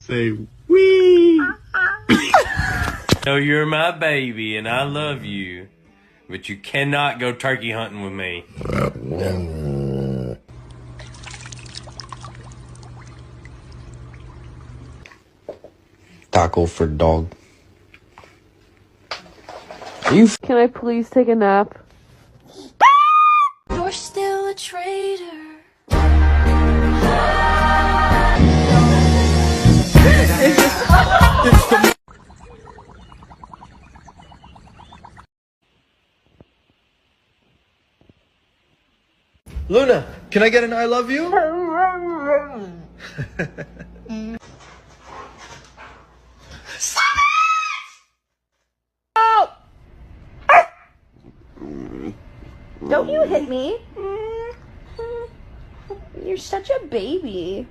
Say, wee! No, you're my baby and I love you, but you cannot go turkey hunting with me. Taco for dog. Can I please take a nap? You're still a traitor. Luna, can I get an I love you? Don't you hit me. You're such a baby.